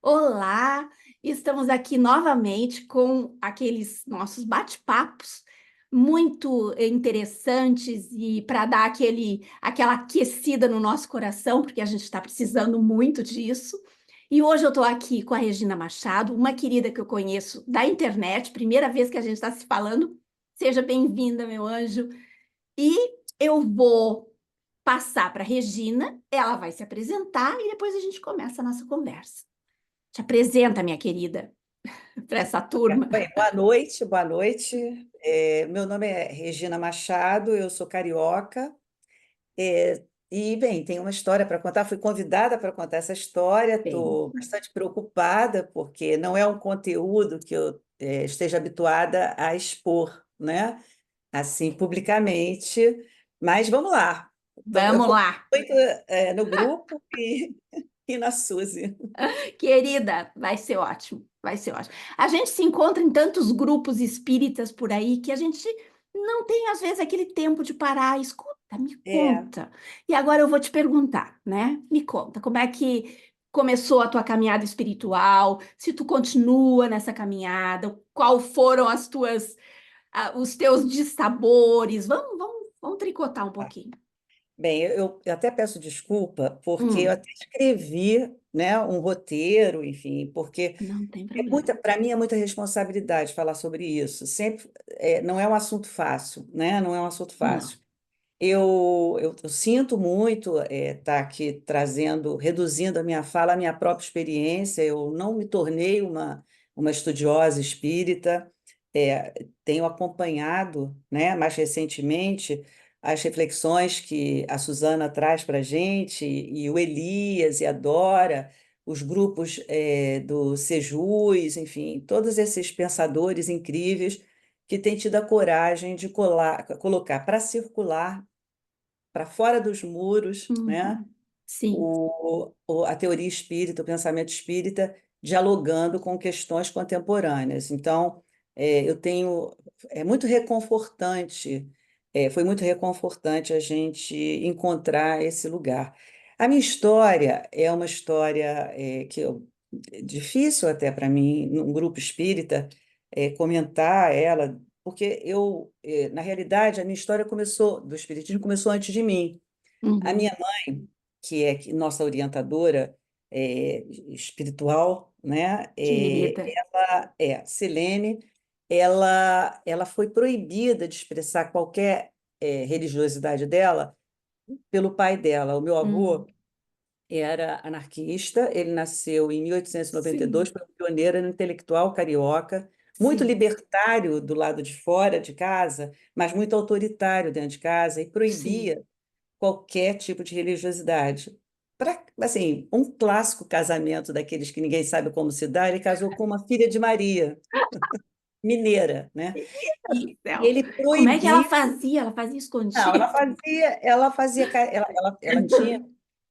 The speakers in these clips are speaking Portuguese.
Olá, estamos aqui novamente com aqueles nossos bate-papos muito interessantes e para dar aquela aquecida no nosso coração, porque a gente está precisando muito disso. E hoje eu estou aqui com a Regina Machado, uma querida que eu conheço da internet, primeira vez que a gente está se falando. Seja bem-vinda, meu anjo. E eu vou passar para a Regina, ela vai se apresentar e depois a gente começa a nossa conversa. Te apresenta, minha querida, para essa turma. Bem, boa noite, boa noite. Meu nome é Regina Machado, eu sou carioca. Bem, tenho uma história para contar. Fui convidada para contar essa história. Bem, Estou bastante preocupada, porque não é um conteúdo que eu esteja habituada a expor, né? Assim, publicamente. Mas vamos lá. Eu vamos confio lá. muito, no grupo e na Suzy. Querida, vai ser ótimo, vai ser ótimo. A gente se encontra em tantos grupos espíritas por aí que a gente não tem, às vezes, aquele tempo de parar. Escuta, me É. conta. E agora eu vou te perguntar, né? Me conta, como é que começou a tua caminhada espiritual? Se tu continua nessa caminhada, qual foram os teus dissabores? Vamos tricotar um pouquinho. Bem, eu até peço desculpa, porque eu Hum, até escrevi, né, um roteiro, enfim, porque não tem problema. para mim é muita responsabilidade falar sobre isso. Sempre, não é um assunto fácil, né? Não é um assunto Não. fácil. Eu sinto muito estar aqui trazendo, reduzindo a minha fala à minha própria experiência. Eu não me tornei uma estudiosa espírita. Tenho acompanhado, né, mais recentemente as reflexões que a Suzana traz para a gente, e o Elias e a Dora, os grupos do Sejus, enfim, todos esses pensadores incríveis que têm tido a coragem de colocar para circular para fora dos muros, né? Uhum. Sim. A teoria espírita, o pensamento espírita, dialogando com questões contemporâneas. Então, eu tenho, é muito reconfortante, foi muito reconfortante a gente encontrar esse lugar. A minha história é uma história difícil até para mim, num grupo espírita, comentar ela, porque na realidade, a minha história começou, do espiritismo começou antes de mim. A Uhum. minha mãe, que é nossa orientadora espiritual, né? Querida. Ela é Silene, ela foi proibida de expressar qualquer religiosidade dela pelo pai dela. O meu avô Hum. era anarquista, ele nasceu em 1892, Sim, foi um pioneiro intelectual carioca, muito sim, libertário do lado de fora de casa, mas muito autoritário dentro de casa, e sim. proibia qualquer tipo de religiosidade. Para, assim, um clássico casamento daqueles que ninguém sabe como se dá, ele casou com uma filha de Maria, mineira, né? Menina do E céu. ele Como é que ela proibiu. fazia? Ela fazia Não, escondido. ela tinha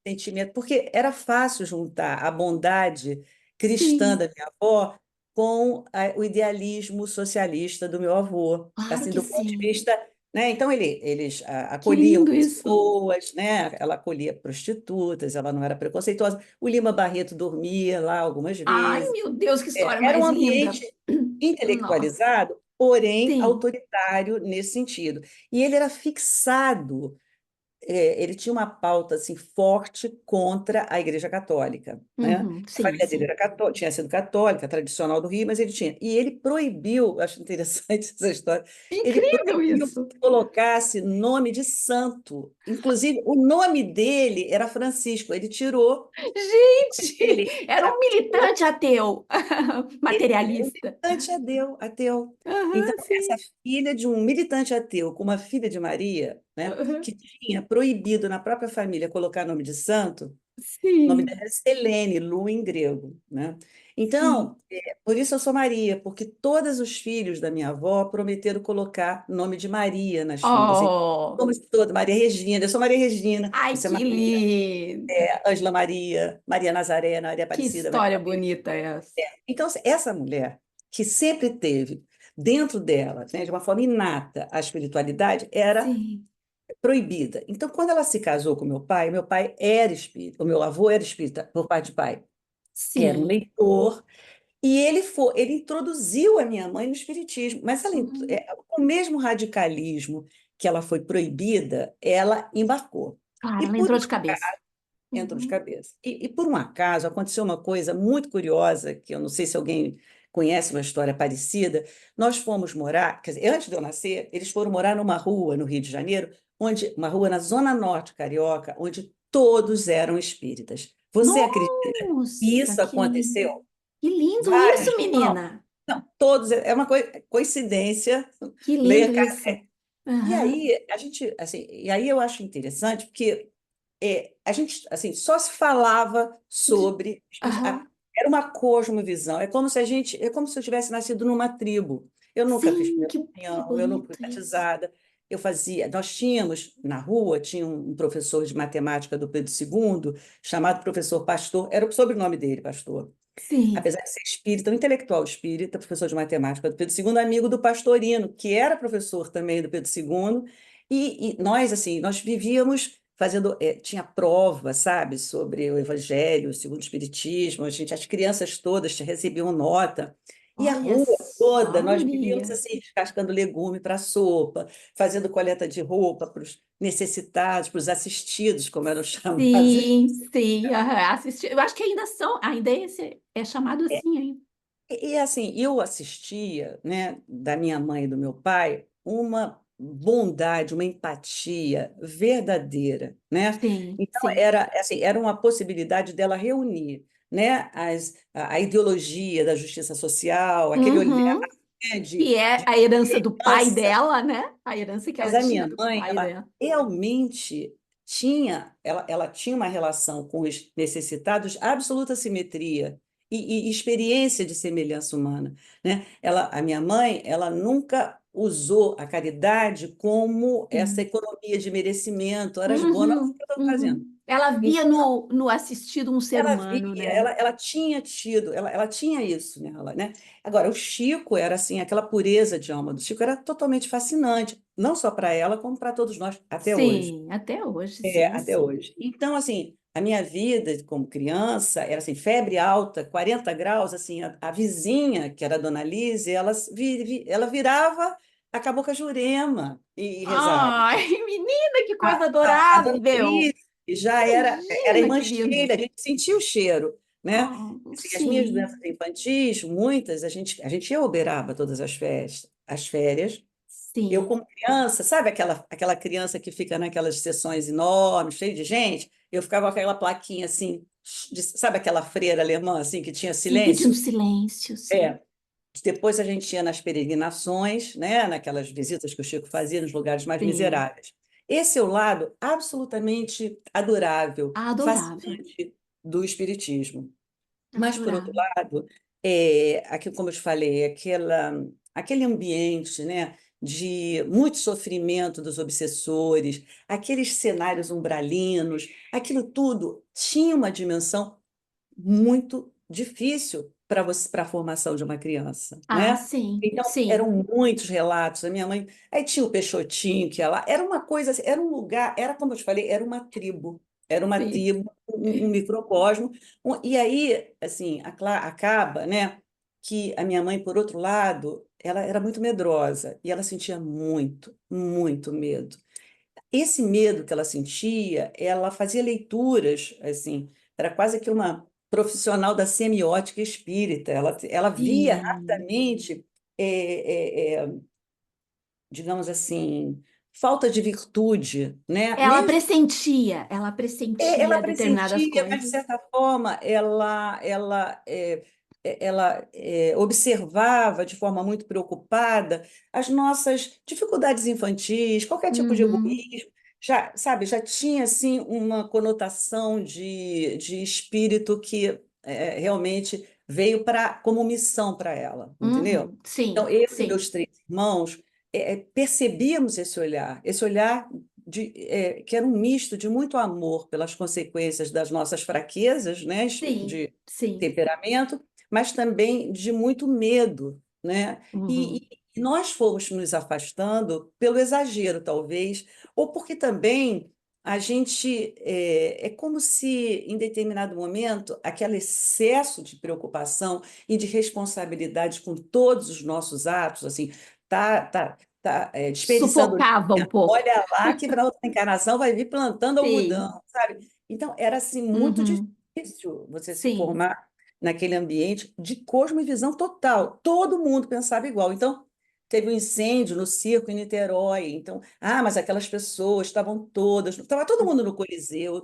sentimento, porque era fácil juntar a bondade cristã Sim, da minha avó com o idealismo socialista do meu avô, claro assim, que do ponto de sim. vista, né? Então eles Que acolhiam lindo isso. pessoas, né? Ela acolhia prostitutas, ela não era preconceituosa. O Lima Barreto dormia lá algumas Ai, vezes. meu Deus, que história Era um mais linda. ambiente Nossa, intelectualizado, porém sim. autoritário nesse sentido. E ele era fixado, ele tinha uma pauta assim forte contra a Igreja Católica, né? Uhum, A sim, família dele sim. era tinha sido católica, tradicional do Rio, mas ele tinha. E ele proibiu, acho interessante essa história, ele Incrível proibiu isso. que colocasse nome de santo. Inclusive, o nome dele era Francisco. Ele tirou. Gente, Ele era era um militante ateu, Ele era um materialista. militante ateu. Então, Aham, essa sim. filha de um militante ateu com uma filha de Maria, né, Aham, que tinha proibido na própria família colocar nome de santo, o nome dela sim, era Selene, Lu em grego, né? sim. Então, por isso eu sou Maria, porque todos os filhos da minha avó prometeram colocar nome de Maria nas filhas. Então, Oh, somos todos, Maria Regina, eu sou Maria Regina, ai, você é que Maria, lindo. Ângela Maria, Maria Nazaré, Maria Que Aparecida, Maria. história bonita essa. Então, essa mulher que sempre teve dentro dela, né, de uma forma inata, a espiritualidade, era Sim. proibida. Então, quando ela se casou com meu pai era espírita, o meu avô era espírita por parte de pai. era um Sim. leitor, e ele introduziu a minha mãe no espiritismo, mas Hum. com o mesmo radicalismo que ela foi proibida, ela embarcou. Claro, E ela por entrou de cabeça. entrou de Uhum. cabeça. E por um acaso aconteceu uma coisa muito curiosa, que eu não sei se alguém conhece uma história parecida. Nós fomos morar, quer dizer, antes de eu nascer, eles foram morar numa rua no Rio de Janeiro, uma rua na Zona Norte carioca, onde todos eram espíritas. Você acredita que Nossa, isso aconteceu? que lindo Vários, isso, não, menina! não, todos, é uma coincidência, Que leia. lindo isso! E Aham. aí a gente, assim, e aí eu acho interessante porque a gente, assim, só se falava sobre Aham. era uma cosmovisão. É como se eu tivesse nascido numa tribo. Eu nunca fiz Sim, primeira que comunhão, eu nunca fui bonito isso. batizada. Nós tínhamos na rua tinha um professor de matemática do Pedro II chamado professor Pastor, era o sobrenome dele, Pastor. Sim. Apesar de ser espírita, um intelectual espírita, professor de matemática do Pedro II, amigo do Pastorino, que era professor também do Pedro II, e nós, assim, nós vivíamos fazendo, tinha prova, sabe, sobre o Evangelho, segundo o Espiritismo, as crianças todas recebiam nota, e a Olha rua toda, só, nós vivíamos guria. assim, descascando legume para sopa, fazendo coleta de roupa para os necessitados, para os assistidos, como eram chamados. Sim, sim, aham. Assisti. Eu acho que ainda são, ainda esse é chamado assim ainda. Assim, eu assistia, né, da minha mãe e do meu pai, uma bondade, uma empatia verdadeira, né? Sim, Então sim. era uma possibilidade dela reunir, né, a ideologia da justiça social, aquele olhar, Uhum. né, Que é de a herança do pai criança. dela, né? A herança que Mas ela a tinha minha do mãe, pai ela dela. realmente ela tinha uma relação com os necessitados, absoluta simetria e experiência de semelhança humana, né? A minha mãe, ela nunca usou a caridade como essa Sim. economia de merecimento, era esbona, olha o Uhum, que eu estou fazendo. uhum. Ela via Então, no assistido um ser ela humano, via, né? ela tinha tido, ela tinha isso nela, né? Agora, o Chico era assim, aquela pureza de alma do Chico era totalmente fascinante, não só para ela, como para todos nós, até hoje. Sim, até hoje, É, sim, até sim. hoje. Então, assim, a minha vida como criança era assim, febre alta, 40 graus, assim, a vizinha, que era a Dona Lise, ela virava a Cabocla Jurema e rezava. Ai, menina, que coisa A Dona adorável! Lise já era Imagina irmã que lindo! cheira, a gente sentia o cheiro, né? Oh, Assim, as minhas doenças sim, infantis, muitas, a gente ia a Uberaba todas as férias. Eu, sim. como criança, sabe aquela criança que fica naquelas sessões enormes, cheio de gente? Eu ficava com aquela plaquinha assim, sabe aquela freira alemã assim que tinha Sim, pedindo silêncio? silêncio, sim. É. Depois a gente ia nas peregrinações, né, naquelas visitas que o Chico fazia nos lugares mais Sim. miseráveis. Esse é o lado absolutamente adorável, Adorável, fascinante do espiritismo. Mas, por outro adorável. lado, aqui, como eu te falei, aquele ambiente, né, de muito sofrimento dos obsessores, aqueles cenários umbralinos, aquilo tudo tinha uma dimensão muito difícil para você, para a formação de uma criança, Ah, né? sim, Então, eram sim, muitos relatos. A minha mãe, aí tinha o Peixotinho que ia lá, era uma coisa, assim, era um lugar, era como eu te falei, era uma sim. tribo, um microcosmo. E aí, assim, acaba, né, que a minha mãe, por outro lado, ela era muito medrosa e ela sentia muito, muito medo. Esse medo que ela sentia, ela fazia leituras, assim, era quase que uma profissional da semiótica espírita. Ela via Sim. rapidamente, digamos assim, falta de virtude, né? Mesmo Ela ela pressentia determinadas pressentia, mas de coisas. certa forma ela observava de forma muito preocupada as nossas dificuldades infantis, qualquer tipo de Uhum, egoísmo, já, sabe, já tinha assim uma conotação de espírito que realmente veio como missão para ela, entendeu? uhum, Então, sim, eu e sim, meus três irmãos percebíamos esse olhar que era um misto de muito amor pelas consequências das nossas fraquezas, né, sim, de sim. temperamento, mas também de muito medo, né? Uhum. E nós fomos nos afastando pelo exagero, talvez, ou porque também a gente é como se, em determinado momento, aquele excesso de preocupação e de responsabilidade com todos os nossos atos, assim, desperdiçando. Sufocava um pouco. Olha lá que para outra encarnação vai vir plantando Sim. algodão, sabe? Então, era assim muito Uhum. difícil você se Sim. formar naquele ambiente de cosmovisão total. Todo mundo pensava igual. Então, teve um incêndio no circo em Niterói. Então, mas aquelas pessoas estavam todas, estava todo mundo no Coliseu,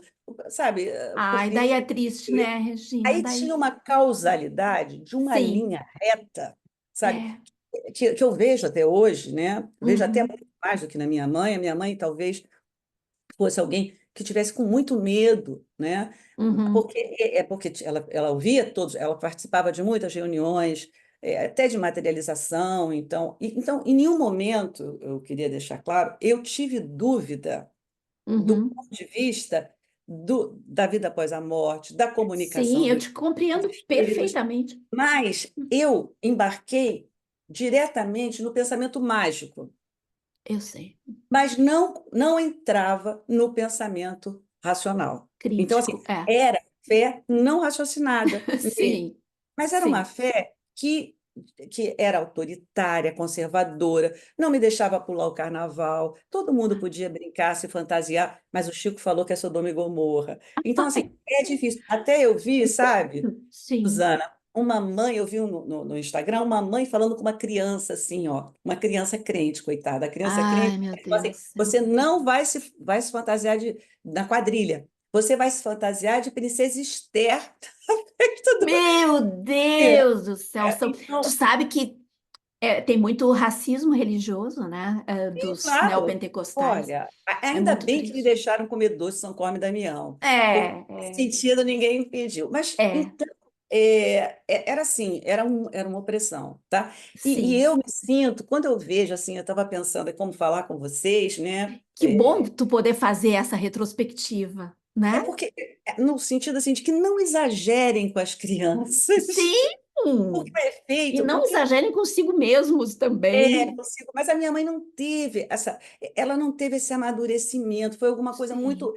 sabe? Ai, daí Porque é triste, né, Regina? aí Daí. tinha uma causalidade de uma Sim. linha reta, sabe? É. Que eu vejo até hoje, né? Vejo até Uhum. muito mais do que na minha mãe. A minha mãe talvez fosse alguém que tivesse com muito medo, né? Uhum. Porque ela ouvia todos, ela participava de muitas reuniões, até de materialização. Então, em nenhum momento, eu queria deixar claro, eu tive dúvida do Uhum. ponto de vista da vida após a morte, da Sim, comunicação eu dos te dos compreendo espíritos, perfeitamente. mas eu embarquei diretamente no pensamento mágico, Eu sei. mas não entrava no pensamento racional. Então, assim, Crítico, é. era fé não raciocinada mesmo. Sim, Mas era uma sim. fé que era autoritária, conservadora, não me deixava pular o carnaval, todo mundo podia brincar, se fantasiar, mas o Chico falou que é Sodoma e Gomorra. Então, Ai, assim, é difícil. Até eu vi, sabe, sim. Suzana, uma mãe, eu vi no Instagram, uma mãe falando com uma criança assim, ó, uma criança crente, coitada, a criança crente, Ai, meu falou Deus assim, do céu. você não vai se fantasiar na quadrilha, você vai se fantasiar de princesa Esther. Meu Deus do céu. Tu Então, sabe que tem muito racismo religioso, né? sim, Dos claro. neopentecostais. Olha, É ainda muito bem que me triste. deixaram comer doce São Corme e Damião, porque nesse É, sentido ninguém impediu. Mas é, então era assim, era uma opressão, tá? E sim. eu me sinto, quando eu vejo assim, eu estava pensando em como falar com vocês, né? Que bom tu poder fazer essa retrospectiva, É né? porque, no sentido assim, de que não exagerem com as crianças, Sim! porque o E efeito, não porque exagerem consigo mesmos também. consigo, mas a minha mãe não teve ela não teve esse amadurecimento, foi alguma coisa Sim. muito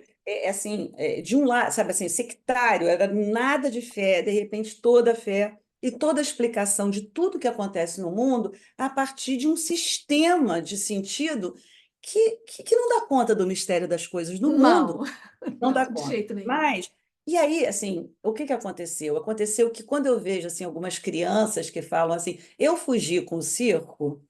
assim, de um lado, sabe assim, sectário, era nada de fé, de repente toda a fé e toda a explicação de tudo que acontece no mundo a partir de um sistema de sentido que não dá conta do mistério das coisas no mundo, Não, não dá não, de conta. jeito nenhum. Mas, e aí, assim, o que que aconteceu? Aconteceu que quando eu vejo assim algumas crianças que falam assim, eu fugi com o circo,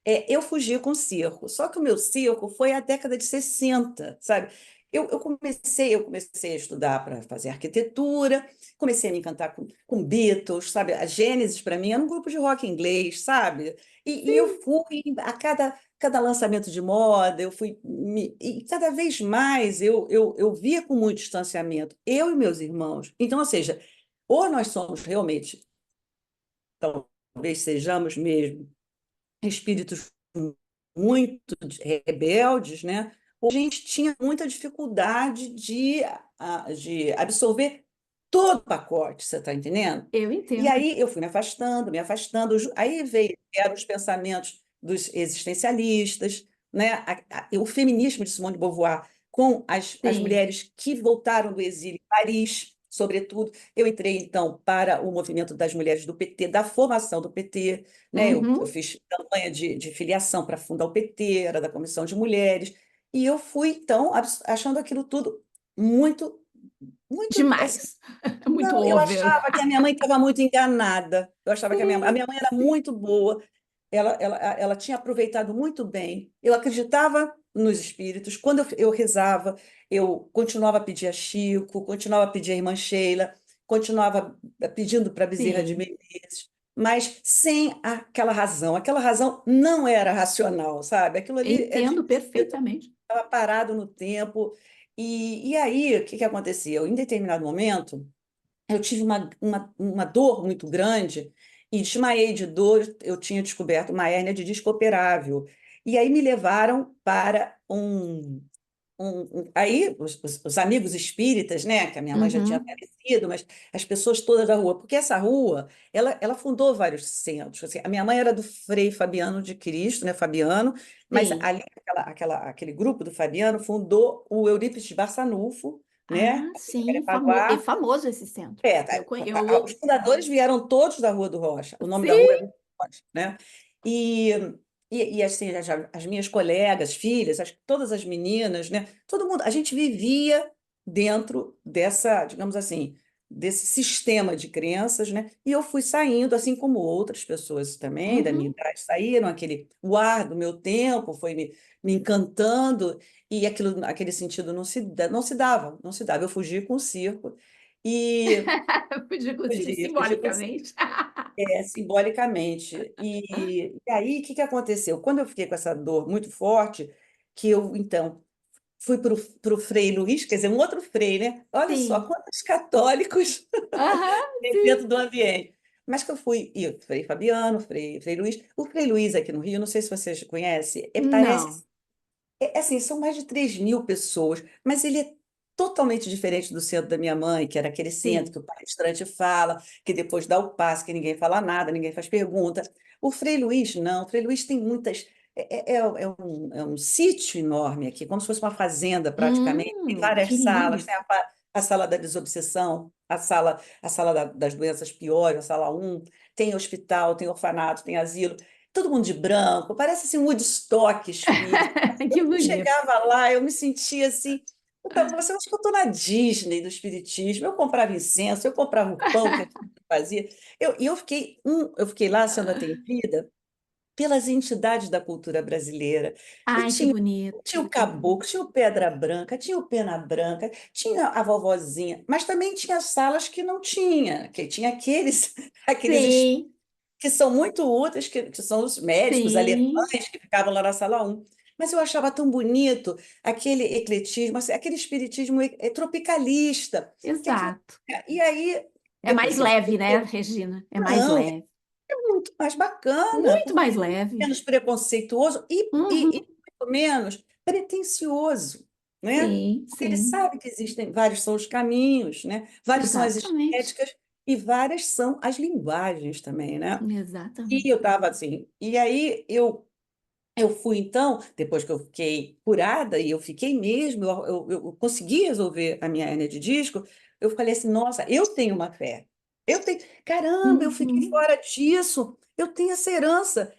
eu fugi com o circo. Só que o meu circo foi a década de 60, sabe? Eu comecei a estudar para fazer arquitetura, comecei a me encantar com Beatles, sabe? A Gênesis, para mim, era um grupo de rock inglês, sabe? E eu fui a cada lançamento de moda, e cada vez mais eu via com muito distanciamento, eu e meus irmãos. Então, ou seja, ou nós somos realmente, talvez sejamos mesmo, espíritos muito rebeldes, né? A gente tinha muita dificuldade de absorver todo o pacote, você está entendendo? Eu E entendo. aí eu fui me afastando, aí vieram os pensamentos dos existencialistas, né? O feminismo de Simone de Beauvoir com as Sim. mulheres que voltaram do exílio em Paris, sobretudo. Eu entrei, então, para o movimento das mulheres do PT, da formação do PT, né? Eu Uhum. fiz campanha de filiação para fundar o PT, era da Comissão de Mulheres, e eu fui, então, achando aquilo tudo muito, muito, assim, Demais. Muito não, eu over. achava que a minha mãe estava muito enganada. Eu achava que a Sim, minha mãe era sim. muito boa, ela tinha aproveitado muito bem. Eu acreditava nos espíritos. Quando eu rezava, eu continuava a pedir a Chico, continuava a pedir a irmã Sheila, continuava pedindo para Bezerra de Sim. Menezes, mas sem aquela razão. Aquela razão não era racional, sabe? Aquilo ali é de Entendo perfeitamente. estava parado no tempo. E aí, o que que acontecia? Em determinado momento, eu tive uma dor muito grande e desmaiei de dor. Eu tinha descoberto uma hérnia de disco operável. E aí me levaram para aí os amigos espíritas, né, que a minha mãe já tinha Uhum. falecido, mas as pessoas todas da rua, porque essa rua, ela fundou vários centros. Assim, a minha mãe era do Frei Fabiano de Cristo, né, Fabiano, mas Sim. ali aquele grupo do Fabiano fundou o Eurípides Barçanufo, né, Ah, aqui em sim, é Jacarepaguá. famoso esse centro. É, os fundadores vieram todos da Rua do Rocha. O nome da rua é Sim. Rua do Rocha, né? E, e assim, as minhas colegas, filhas, todas as meninas, né? Todo mundo, a gente vivia dentro dessa, digamos assim, desse sistema de crenças, né? E eu fui saindo, assim como outras pessoas também da minha Uhum. idade saíram, o ar do meu tempo foi me encantando, e aquele sentido não se dava. Eu fugi com o circo. E Podia conseguir fugi com simbolicamente. simbolicamente. E aí, o que que aconteceu? Quando eu fiquei com essa dor muito forte, que eu, então, fui para o Frei Luiz, quer dizer, um outro Frei, né? Olha só, Sim. quantos católicos Aham, tem sim. dentro do ambiente. Mas que eu fui, e o Frei Fabiano, Frei Luiz. O Frei Luiz aqui no Rio, não sei se vocês conhecem, Não. assim, são mais de 3.000 pessoas, mas ele é totalmente diferente do centro da minha mãe, que era aquele centro Sim. que o palestrante fala, que depois dá o passe, que ninguém fala nada, ninguém faz pergunta. O Frei Luiz, não. O Frei Luiz tem muitas. É um sítio enorme aqui, como se fosse uma fazenda praticamente. Tem Que várias salas, lindo. tem a sala da desobsessão, a sala das doenças piores, a sala um, tem hospital, tem orfanato, tem asilo, todo mundo de branco, parece assim um Woodstock espírita. Que Eu bonito. chegava lá, eu me sentia assim. Você acha que eu estou na Disney do Espiritismo? Eu comprava incenso, eu comprava o pão que a gente fazia. Eu fiquei lá sendo atendida pelas entidades da cultura brasileira. E Ai, que tinha bonito. o caboclo, tinha o Pedra Branca, tinha o Pena Branca, tinha a vovozinha, mas também tinha salas que não tinha, que tinha aqueles Sim, que são muito úteis, que são os médicos sim, alemães que ficavam lá na sala um. Mas eu achava tão bonito aquele ecletismo, assim, aquele espiritismo tropicalista. exato. E aí, É depois mais que eu leve, né, descobri, Regina? É mais não, leve. é muito mais bacana, Muito porque mais é muito leve. menos preconceituoso e Uhum. muito menos pretensioso, né? Sim, Porque ele sim, sabe que existem, vários são os caminhos, né? Vários são as exatamente. estéticas e várias são as linguagens também, né? E eu Exatamente. estava assim, e aí eu fui então, depois que eu fiquei curada, e eu fiquei mesmo, eu consegui resolver a minha hérnia de disco, eu falei assim, nossa, eu tenho uma fé. Caramba, eu fiquei Uhum. fora disso, eu tenho essa herança.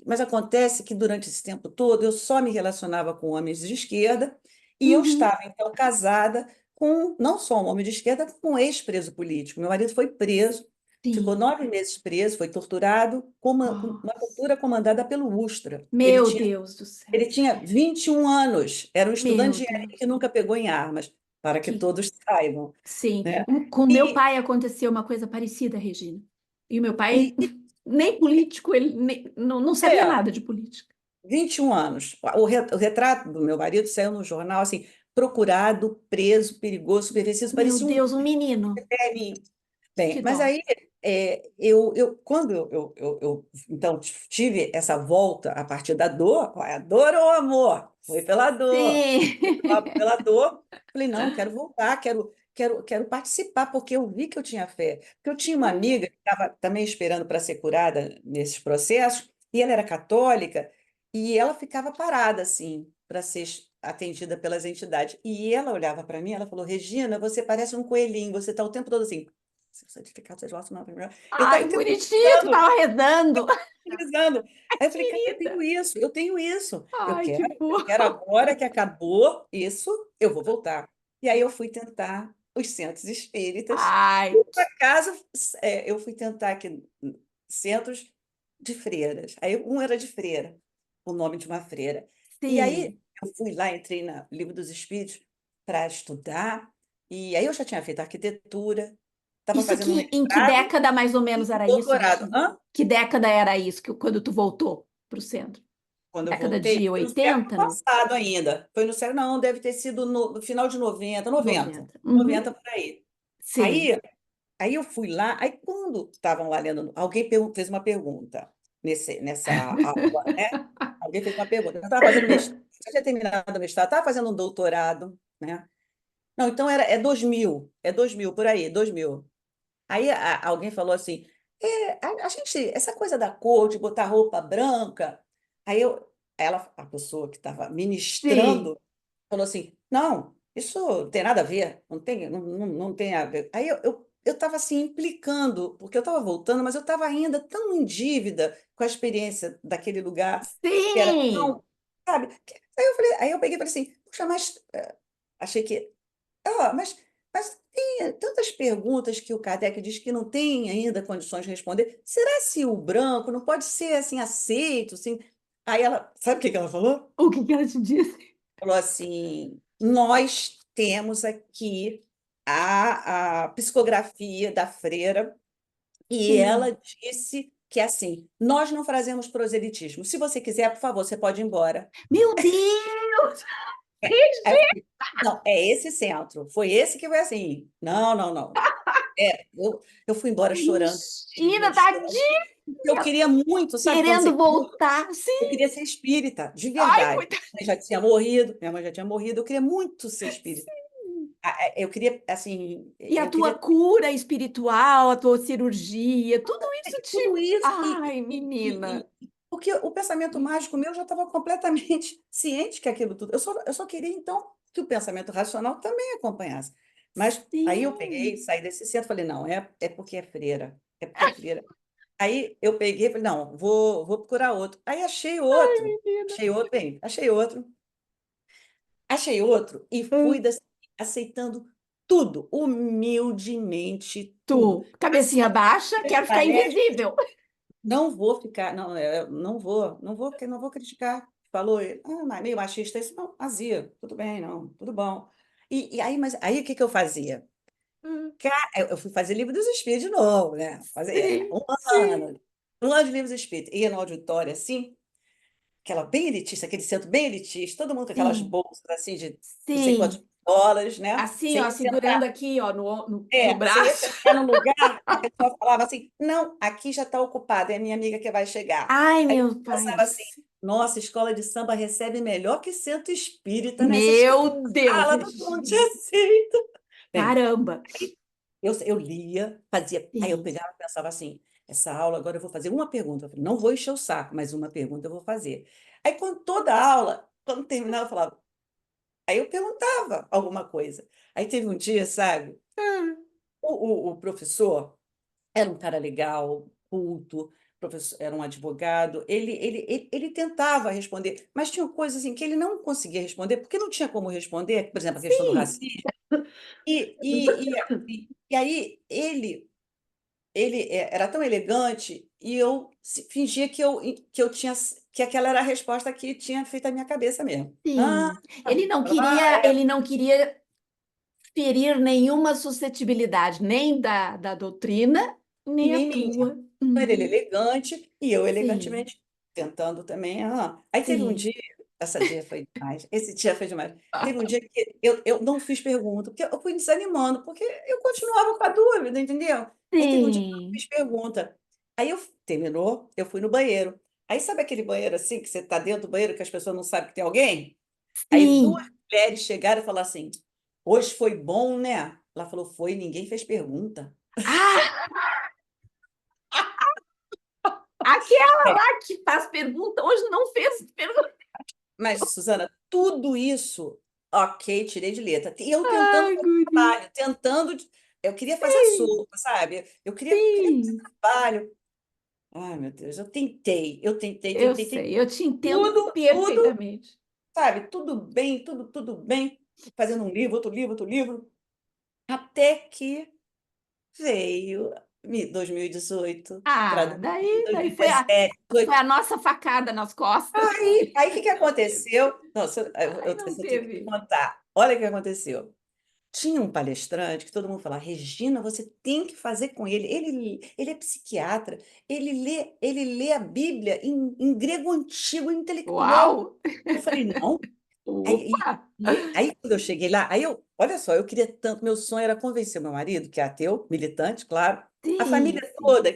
Mas acontece que durante esse tempo todo eu só me relacionava com homens de esquerda, e eu Uhum. estava então casada com não só um homem de esquerda, como um ex-preso político. Meu marido foi preso, ficou Sim. 9 meses preso, foi torturado, com uma Nossa. tortura comandada pelo Ustra. Ele Meu tinha, Deus do céu. ele tinha 21 anos, era um estudante Meu de élite que Deus. nunca pegou em armas, para que Que todos saibam, sim. né? Com meu E, pai aconteceu uma coisa parecida, Regina. E o meu pai, e nem político, ele não sabia é, nada de política. 21 anos. O retrato do meu marido saiu no jornal assim, procurado, preso, perigoso, subversivo, Meu parecia um Deus, um menino. velhinho. Bem, Que mas dó. aí quando eu então tive essa volta a partir da dor, a dor ou o amor? Foi pela dor. Sim. Pela dor, falei, não, quero voltar, quero participar, porque eu vi que eu tinha fé. Porque eu tinha uma amiga que estava também esperando para ser curada nesses processos, e ela era católica, e ela ficava parada, assim, para ser atendida pelas entidades. E ela olhava para mim, ela falou, Regina, você parece um coelhinho, você está o tempo todo assim, seu certificado, seja vosso nome, primeiro. Eu estava Ai, o que tempo todo bonitinho, tu tava rezando. utilizando. Aí eu falei, cara, eu Querida. tenho isso, eu tenho isso. Eu Ai, quero, que eu fofo. quero agora que acabou isso, eu vou voltar. E aí eu fui tentar os centros espíritas. Ai, E, por acaso, eu fui tentar aqui centros de freiras. Aí um era de freira, o nome de uma freira. E aí sim. eu fui lá, entrei no Livro dos Espíritos para estudar. E aí eu já tinha feito arquitetura, estava Isso fazendo em que mestrado década mais ou e menos era isso, doutorado. Regina? Que década era isso quando tu voltou para o centro? Quando eu Década voltei, de foi no século 80, não? passado ainda. Foi no século, não, deve ter sido no final de 90, 90, 90. Uhum. 90 por aí. Sim. Aí eu fui lá, aí quando estavam lá lendo, alguém fez uma pergunta nessa aula, né? Alguém fez uma pergunta. Eu estava fazendo mestrado já tinha terminado o mestrado, estava fazendo um doutorado, né? Não, então é 2000 por aí, 2000. Aí alguém falou assim, a gente, essa coisa da cor, de botar roupa branca, aí a pessoa que estava Sim, ministrando, falou assim, não, isso não tem nada a ver, não tem a ver. Aí eu estava assim implicando, porque eu estava voltando, mas eu estava ainda tão em dívida com a experiência daquele lugar, que era sim. tão, sabe? Aí eu peguei e falei assim, puxa, mas achei que mas tem tantas perguntas que o Kardec diz que não tem ainda condições de responder. Será se o branco não pode ser assim aceito? Assim? Aí ela, sabe o que que ela falou? O que que ela te disse? Falou assim: nós temos aqui a psicografia da freira, e ela Sim. disse que é assim: nós não fazemos proselitismo. Se você quiser, por favor, você pode ir embora. Meu Deus! Aí eu falei, não, é esse centro. Foi esse que foi assim. Não, não, não. Eu fui embora chorando, Imagina, chorando. tadinha! Eu queria muito, sabe quando você Querendo quer muito? voltar. Eu Sim. queria ser espírita, de Ai, verdade. coitada. Minha mãe já tinha morrido, eu queria muito ser espírita. Eu queria, assim, E a eu tua queria cura espiritual, a tua cirurgia, tudo isso tudo te. isso, Ai, menina. porque o pensamento mágico meu já estava completamente ciente que aquilo tudo. Eu só queria, então, que o pensamento racional também acompanhasse. Mas aí eu peguei, Sim. saí desse centro, falei, não, é porque é freira, é porque é freira. Aí eu peguei e falei, não, vou procurar outro. Aí Menina. achei outro e fui Hum. aceitando tudo, humildemente, tudo. Tu, cabecinha baixa, quero ficar Parece, invisível. não vou ficar, não, não vou criticar. Falou, mas meio machista, isso não, azia, tudo bem, não, tudo bom. E aí, mas aí o que que eu fazia? Hum. Eu fui fazer livro dos espíritos de novo, né? Fazer Sim, sim. um ano de livros espíritos. Ia no auditório assim, aquela bem elitista, aquele centro bem elitista, todo mundo com aquelas Sim, bolsas assim de não sei quantos sim. dólares, né? Assim, Você ó, ia sentar, segurando aqui, ó, no você ia braço. sentar num lugar, a pessoa falava assim, não, aqui já está ocupado, é a minha amiga que vai chegar. Ai, Aí eu meu pai pensava do assim, céu. nossa, escola de samba recebe melhor que centro espírita, né? Essas Meu Deus, sala, todo mundo te Regina. aceita. Bem, Caramba. eu lia, fazia, aí eu Sim, pegava e pensava assim, essa aula agora eu vou fazer uma pergunta. Eu falei, não vou encher o saco, mas uma pergunta eu vou fazer. Aí quando toda a aula, quando terminava, eu falava, aí eu perguntava alguma coisa. Aí teve um dia, sabe, o professor era um cara legal, culto, professor, era um advogado, ele tentava responder, mas tinha coisas assim que ele não conseguia responder, porque não tinha como responder, por exemplo, a questão do sim. racismo. E aí ele era tão elegante e eu fingia que eu tinha que aquela era a resposta que tinha feito a minha cabeça mesmo. Ah, Sim. Ele não ah, queria, ele não queria ferir nenhuma suscetibilidade, nem da doutrina, e nem a nem minha. tua. Ele Uhum. elegante e eu Sim, elegantemente tentando também. Aí teve um sim. dia, esse dia foi demais. Teve um dia que eu não fiz pergunta, porque eu fui desanimando, porque eu continuava com a dúvida, entendeu? Aí teve um dia que eu não Sim, fiz pergunta. Aí terminou, eu fui no banheiro. Aí sabe aquele banheiro assim, que você está dentro do banheiro que as pessoas não sabem que tem alguém? Aí duas sim. mulheres chegaram e falaram assim: hoje foi bom, né? Ela falou: foi, ninguém fez pergunta. Ah, aquela lá que faz pergunta, hoje não fez pergunta. Mas, Suzana, tudo isso, ok, tirei de letra. E eu tentando Ai, fazer guri. trabalho, eu queria fazer a sopa, sabe? Eu queria fazer Sim, trabalho. Ai, meu Deus, eu eu tentei sei, eu te entendo tudo, perfeitamente. sabe? Tudo bem, tudo bem. Fazendo um livro, outro livro, até que veio 2018, para Ah, daí foi a, 2017, foi a nossa facada nas costas. Aí o que que Não teve. aconteceu? Nossa, Ai, não eu tenho que te teve. contar. Olha o que aconteceu. Tinha um palestrante que todo mundo falava, Regina, você tem que fazer com ele. Ele é psiquiatra, ele lê a Bíblia em grego antigo, intelectual. Uau! Eu falei, não. Aí, Opa! aí quando eu cheguei lá, olha só, eu queria tanto, meu sonho era convencer meu marido, que é ateu, militante, claro, a família Sim, sim. toda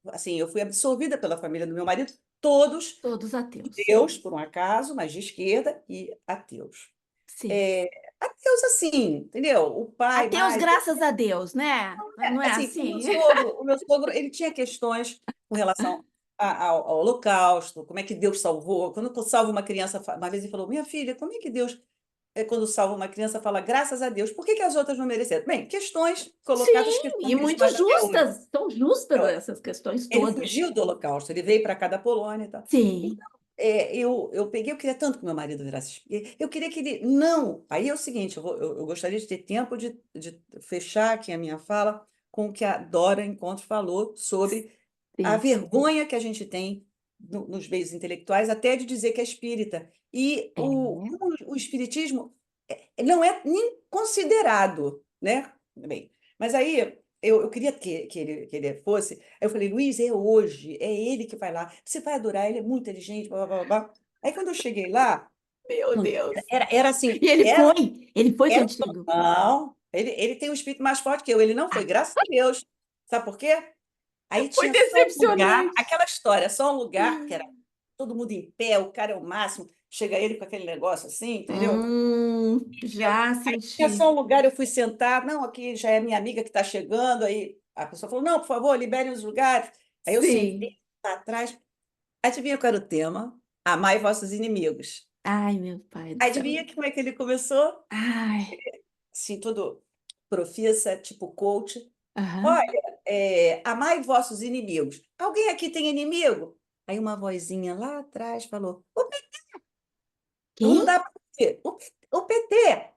assim, eu fui absorvida pela família do meu marido, todos Todos de ateus. Deus, por um acaso, mas de esquerda, e ateus. Sim. É, ateus assim, entendeu? O pai Ateus, mais... graças a Deus, né? Não é Assim, assim? o meu sogro, ele tinha questões com relação ao Holocausto, como é que Deus salvou. Quando salva uma criança, uma vez ele falou, minha filha, como é que Deus, quando salva uma criança, fala graças a Deus, por que que as outras não mereceram? Bem, questões colocadas Sim, que são e muito questionadas até hoje. justas, são justas Então, essas questões ele todas. fugiu do Holocausto, ele veio para cá da Polônia e tal. Sim, Então, eu peguei, eu queria tanto que meu marido virasse. Eu queria que ele. Não! Aí é o seguinte, eu gostaria de ter tempo de fechar aqui a minha fala com o que a Dora Encontro falou sobre a sim. vergonha que a gente tem nos meios intelectuais, até de dizer que é espírita. E É. o espiritismo não é nem considerado, né? Bem, mas aí eu queria que ele fosse. Aí eu falei, Luiz, é hoje, é ele que vai lá. Você vai adorar, ele é muito inteligente, blá, blá, blá, blá. Aí quando eu cheguei lá, Meu Deus. era assim, E ele foi era contigo. não, ele tem um espírito mais forte que eu, ele não foi, Ah, graças a Deus. Sabe por quê? Aí foi tinha só um lugar, decepcionante. aquela história, só um lugar que era todo mundo em pé, o cara é o máximo, chega ele com aquele negócio assim, entendeu? Já Aí tinha só um senti. lugar, eu fui sentar, não, aqui já é minha amiga que está chegando, aí a pessoa falou, não, por favor, liberem os lugares. Aí eu Sim. sentei lá atrás, adivinha qual era o tema? Amai vossos inimigos. Ai, meu pai do céu. Adivinha como é que ele começou? Ai. Assim, todo profissa, tipo coach. Aham. Olha, amai vossos inimigos. Alguém aqui tem inimigo? Aí uma vozinha lá atrás falou, não Quem? dá para ouvir. O PT.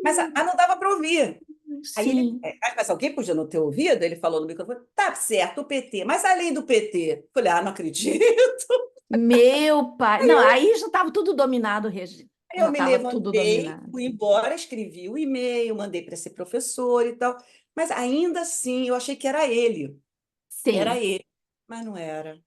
Mas não dava para ouvir. Aí ele, Sim. mas alguém podia não ter ouvido? Ele falou no microfone, tá certo, o PT, mas além do PT. Falei, não acredito. Meu pai. Não, aí já estava tudo dominado, Regina. Aí Já eu me estava tudo levantei, dominado. fui embora, escrevi o e-mail, mandei para ser professor e tal. Mas ainda assim, eu achei que era Sim. ele, mas não era.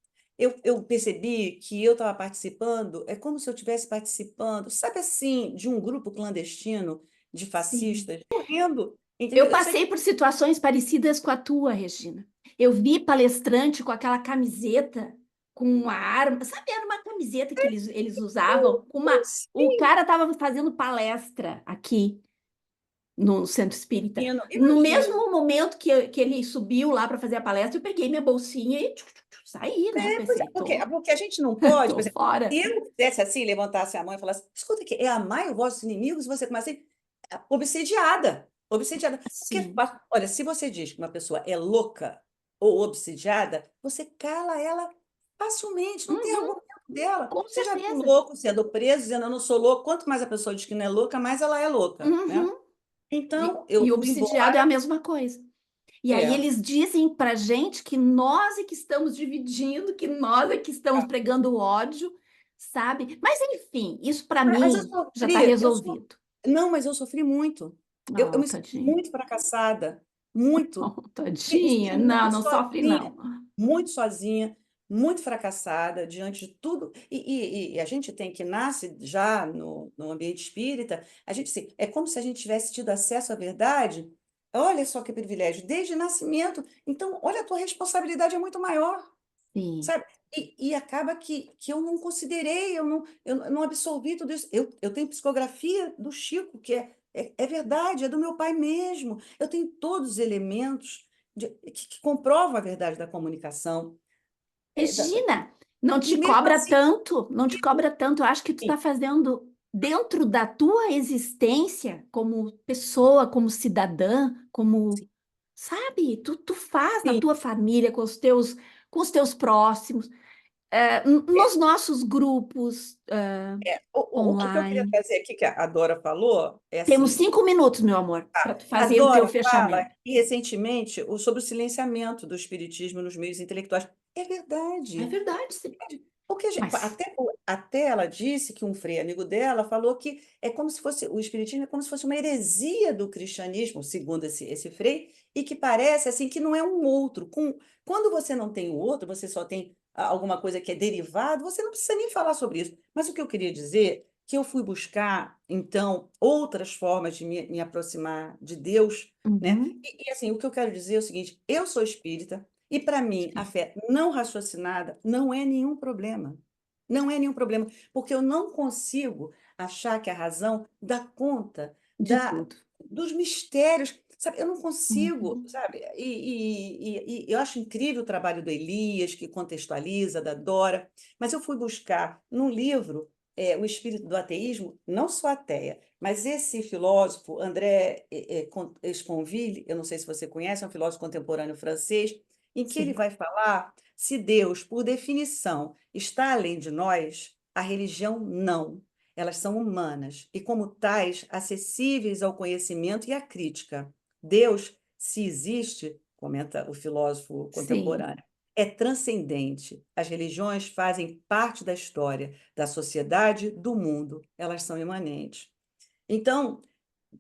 Eu percebi que eu estava participando, é como se eu estivesse participando, sabe assim, de um grupo clandestino de Sim. fascistas, morrendo, Eu entendeu? Eu sei passei que por situações parecidas com a tua, Regina. Eu vi palestrante com aquela camiseta com uma arma, sabe, era uma camiseta que eles usavam, com uma, o sim, cara estava fazendo palestra aqui no Centro Espírita. imagino, No imagino. mesmo momento que ele subiu lá para fazer a palestra, eu peguei minha bolsinha e saí, né? Pois é, Pensei, porque a gente não pode, por tô exemplo, fora. se eu fizesse assim, levantasse a mão e falasse, escuta aqui, é amar os vossos inimigos, você começa assim, obsidiada, obsidiada. Porque, Sim. olha, se você diz que uma pessoa é louca ou obsidiada, você cala ela facilmente, não tem Uhum, argumento dela. com Você já viu certeza. louco sendo preso, dizendo eu não sou louco, quanto mais a pessoa diz que não é louca, mais ela é louca, né? Uhum. Então, eu E fui obsidiado é a embora, mesma coisa. E aí é, eles dizem pra gente que nós é que estamos dividindo, que nós é que estamos pregando ódio, sabe? Mas enfim, isso pra mas eu mim já tá sofri, resolvido. não, mas eu sofri muito. Eu Oh, me senti tadinha. muito fracassada, Oh, muito. Me tadinha. senti Não, muito não sofre sozinha, não. muito fracassada diante de tudo. E a gente tem que nasce já no ambiente espírita, a gente assim, é como se a gente tivesse tido acesso à verdade. Olha só que privilégio, desde nascimento. Então, olha, a tua responsabilidade é muito maior, Sim. sabe? E acaba que eu não considerei, eu não absorvi tudo isso. Eu tenho psicografia do Chico, que é verdade, é do meu pai mesmo. Eu tenho todos os elementos que comprovam a verdade da comunicação. Regina, não E te mesmo cobra assim, tanto, não te cobra tanto. Eu acho que tu está fazendo dentro da tua existência como pessoa, como cidadã, como, sabe? Tu faz na sim, tua família, com os teus próximos, nos nossos grupos, o que eu queria online. trazer aqui, que a Dora falou, é Temos assim, 5 minutos, meu amor, para tu a fazer o teu Dora fala fechamento. que recentemente sobre o silenciamento do espiritismo nos meios intelectuais. É É verdade. verdade, sim. Porque Mas até ela disse que um frei amigo dela falou que é como se fosse o espiritismo é como se fosse uma heresia do cristianismo, segundo esse frei, e que parece assim que não é um outro. Quando você não tem o outro, você só tem alguma coisa que é derivado, você não precisa nem falar sobre isso. Mas o que eu queria dizer que eu fui buscar então outras formas de me aproximar de Deus, né? uhum, E assim, o que eu quero dizer é o seguinte: eu sou espírita. E para mim, a fé não raciocinada não é nenhum problema. Não é nenhum problema, porque eu não consigo achar que a razão dá conta De tudo. dos mistérios, sabe? Eu não consigo, Uhum. sabe? E eu acho incrível o trabalho do Elias, que contextualiza, da Dora, mas eu fui buscar num livro O Espírito do Ateísmo, não sou ateia, mas esse filósofo, André Esconville, eu não sei se você conhece, é um filósofo contemporâneo francês, em que ele Sim, vai falar se Deus, por definição, está além de nós, a religião não. Elas são humanas e, como tais, acessíveis ao conhecimento e à crítica. Deus, se existe, comenta o filósofo sim. contemporâneo, é transcendente. As religiões fazem parte da história, da sociedade, do mundo. Elas são imanentes. Então,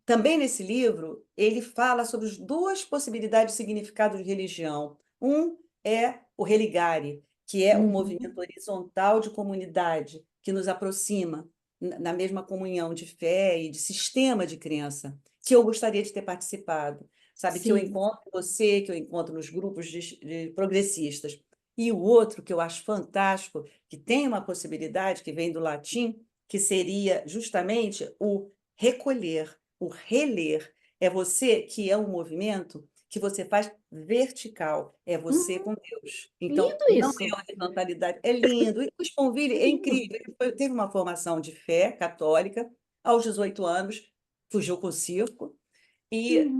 também nesse livro, ele fala sobre as duas possibilidades de significado de religião. Um é o religare, que é um movimento Uhum. horizontal de comunidade que nos aproxima na mesma comunhão de fé e de sistema de crença, que eu gostaria de ter participado. Sabe, que eu Sim. encontro em você, que eu encontro nos grupos de progressistas. E o outro que eu acho fantástico, que tem uma possibilidade que vem do latim, que seria justamente o recolher, o reler. É você que é um movimento que você faz vertical, é você Uhum. com Deus. Então, Lindo não é isso. horizontalidade, é lindo. E o Sponville É é lindo. incrível. Ele teve uma formação de fé católica, aos 18 anos, fugiu com o circo, e Uhum.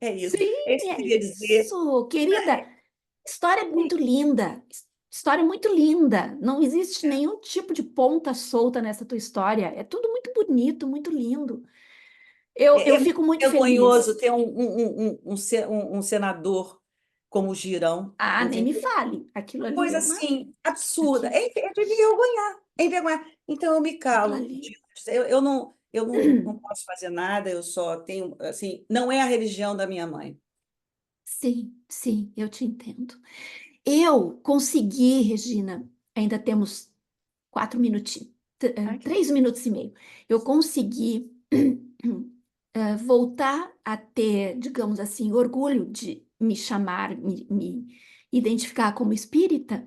é isso. Sim, É isso que eu é queria dizer. isso, querida. História muito linda. História muito linda. Não existe nenhum tipo de ponta solta nessa tua história. É tudo muito bonito, muito lindo. Eu É muito fico muito vergonhoso feliz. ter um senador como o Girão, Ah, nem me entendeu? fale. Aquilo ali Coisa é uma. assim, absurda. Aquilo, É de envergonhar, é envergonhar. Então eu me aquilo calo. ali. Eu não posso fazer nada, eu só tenho, assim, não é a religião da minha mãe. Sim, sim, eu te entendo. Eu consegui, Regina, ainda temos 4 minutinhos, Ai, que bom. 3 minutos e meio. Eu consegui voltar a ter, digamos assim, orgulho de me chamar, me identificar como espírita,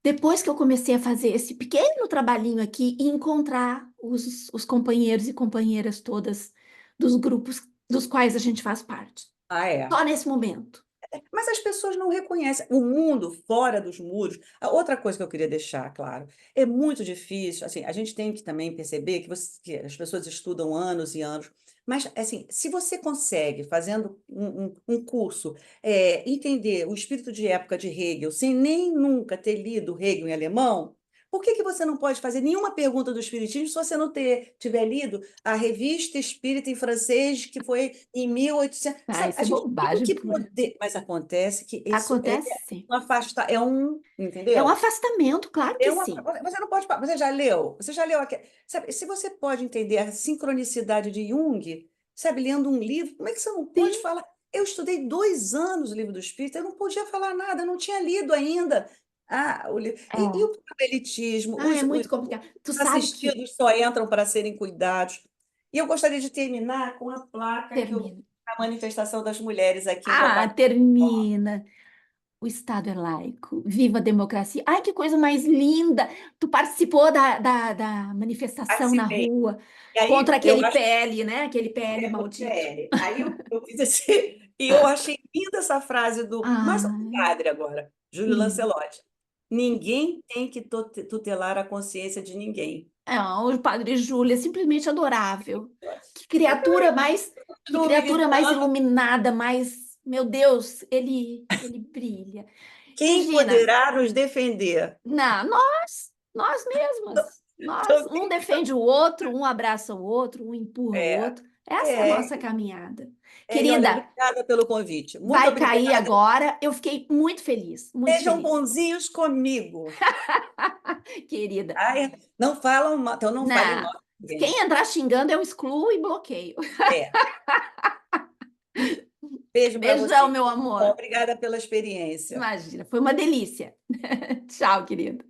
depois que eu comecei a fazer esse pequeno trabalhinho aqui e encontrar os companheiros e companheiras todas dos grupos dos quais a gente faz parte. Ah, é. Só nesse momento. Mas as pessoas não reconhecem o mundo fora dos muros. A outra coisa que eu queria deixar claro, é muito difícil, assim, a gente tem que também perceber que as pessoas estudam anos e anos, mas assim, se você consegue, fazendo um curso, entender o espírito de época de Hegel, sem nem nunca ter lido Hegel em alemão, por que que você não pode fazer nenhuma pergunta do espiritismo se você não tiver lido a Revista Espírita em francês, que foi em 1800, Ah, sabe? isso A é gente tem bobagem que pura. poder, mas acontece que isso é Acontece sim. um afastar, É um entendeu? afastamento, claro que sim. Você não pode, você já leu? Você já leu aqui, sabe? Se você pode entender a sincronicidade de Jung, sabe, lendo um livro, como é que você não Sim. pode falar? Eu estudei 2 anos o livro do Espírito, eu não podia falar nada, eu não tinha lido ainda. O livro. E É. o elitismo, Ah, é muito complicado. Tu os sabe que assistidos só entram para serem cuidados. E eu gostaria de terminar com a placa termina. a manifestação das mulheres aqui em Ah, Copacabana. termina. O Estado é laico. Viva a democracia. Ai, que coisa mais linda! Tu participou da manifestação na Participei. rua E contra aí, eu aquele acho PL, né? Aquele PL que é o maldito. PL. Aí eu fiz assim, e eu achei linda essa frase do, mas o Ai, padre agora, Júlio lindo. Lancelotti. Ninguém tem que tutelar a consciência de ninguém. É, o Padre Júlio é simplesmente adorável. Eu também Que continuo criatura mais militando. iluminada, mais, meu Deus, ele brilha. Quem Regina, poderá nos defender? não, nós mesmas. Nós, Tô um defende o outro, um abraça o outro, um empurra o É, outro. Essa é a é, nossa caminhada. e olha, Querida, obrigada pelo convite. Muito vai cair obrigada. agora. Eu fiquei muito feliz, muito Sejam feliz. bonzinhos comigo. Querida, Ai, não falam mal, então não falem não. mal de ninguém. Quem entrar xingando, eu excluo e bloqueio. É, beijo para Beijão, você. meu Bom, amor. obrigada pela experiência. Imagina, foi uma delícia. Tchau, querida.